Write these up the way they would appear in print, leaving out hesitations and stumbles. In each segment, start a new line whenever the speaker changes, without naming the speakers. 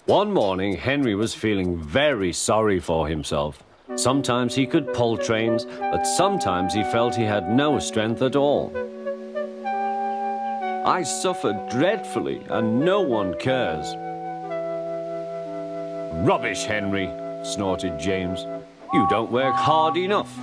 One morning, Henry was feeling very sorry for himself. Sometimes he could pull trains, but sometimes he felt he had no strength at all. I suffer dreadfully, and no one cares. Rubbish, Henry, snorted James. You don't work hard enough.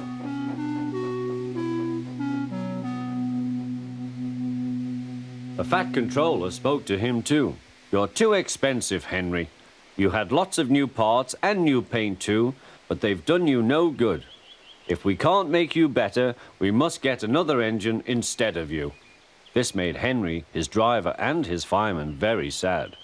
The Fat Controller spoke to him too. You're too expensive, Henry. You had lots of new parts and new paint too, but they've done you no good. If we can't make you better, we must get another engine instead of you. This made Henry, his driver, and his fireman very sad.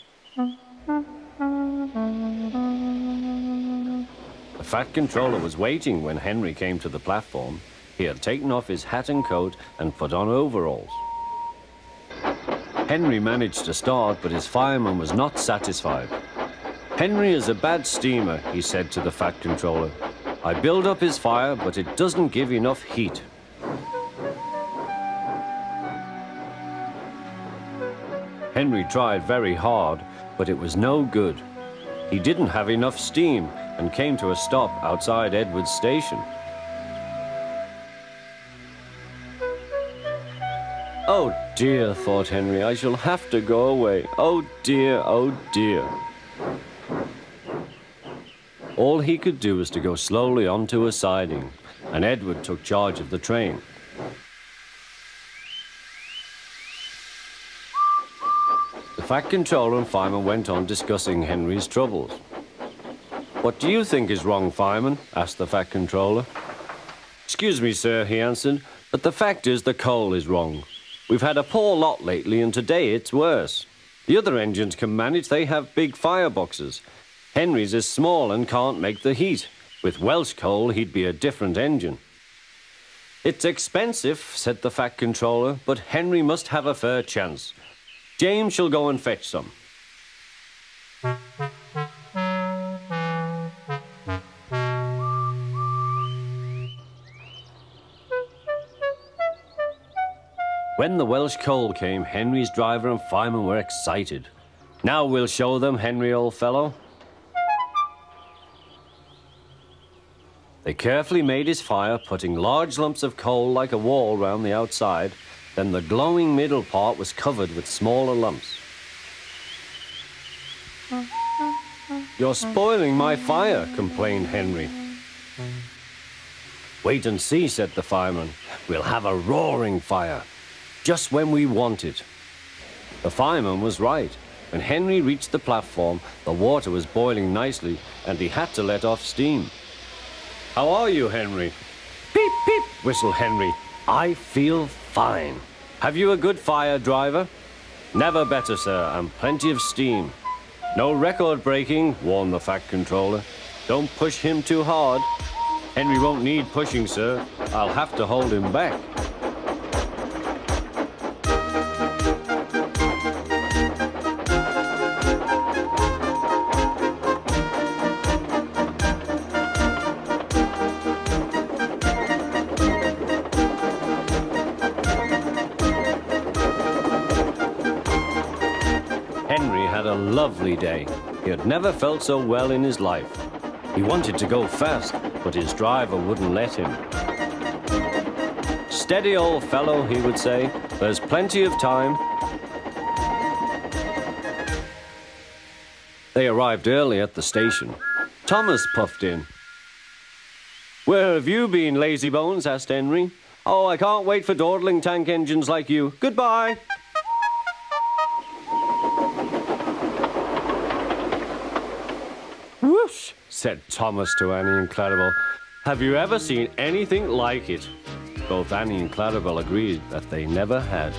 The Fat Controller was waiting when Henry came to the platform. He had taken off his hat and coat and put on overalls. Henry managed to start, but his fireman was not satisfied. Henry is a bad steamer, he said to the Fat Controller. I build up his fire, but it doesn't give enough heat. Henry tried very hard, but it was no good. He didn't have enough steam and came to a stop outside Edward's station. Oh dear, thought Henry, I shall have to go away. Oh dear, oh dear. All he could do was to go slowly onto a siding, and Edward took charge of the train. The Fat Controller and fireman went on discussing Henry's troubles. What do you think is wrong, fireman? Asked the Fat Controller. Excuse me, sir, he answered, but the fact is the coal is wrong. We've had a poor lot lately, and today it's worse. The other engines can manage, they have big fireboxes. Henry's is small and can't make the heat. With Welsh coal, he'd be a different engine. It's expensive, said the Fat Controller, but Henry must have a fair chance. James shall go and fetch some. When the Welsh coal came, Henry's driver and fireman were excited. Now we'll show them, Henry, old fellow. They carefully made his fire, putting large lumps of coal like a wall round the outside. Then the glowing middle part was covered with smaller lumps. You're spoiling my fire, complained Henry. Wait and see, said the fireman. We'll have a roaring fire, just when we want it. The fireman was right. When Henry reached the platform, the water was boiling nicely, and he had to let off steam. How are you, Henry? Peep, peep, whistled Henry. I feel fine. Have you a good fire, driver? Never better, sir, and plenty of steam. No record breaking, warned the Fat Controller. Don't push him too hard. Henry won't need pushing, sir. I'll have to hold him back. Henry had a lovely day. He had never felt so well in his life. He wanted to go fast, but his driver wouldn't let him. Steady, old fellow, he would say. There's plenty of time. They arrived early at the station. Thomas puffed in. Where have you been, lazybones? Asked Henry. Oh, I can't wait for dawdling tank engines like you. Goodbye. Whoosh, said Thomas to Annie and Clarabel. Have you ever seen anything like it? Both Annie and Clarabel agreed that they never had.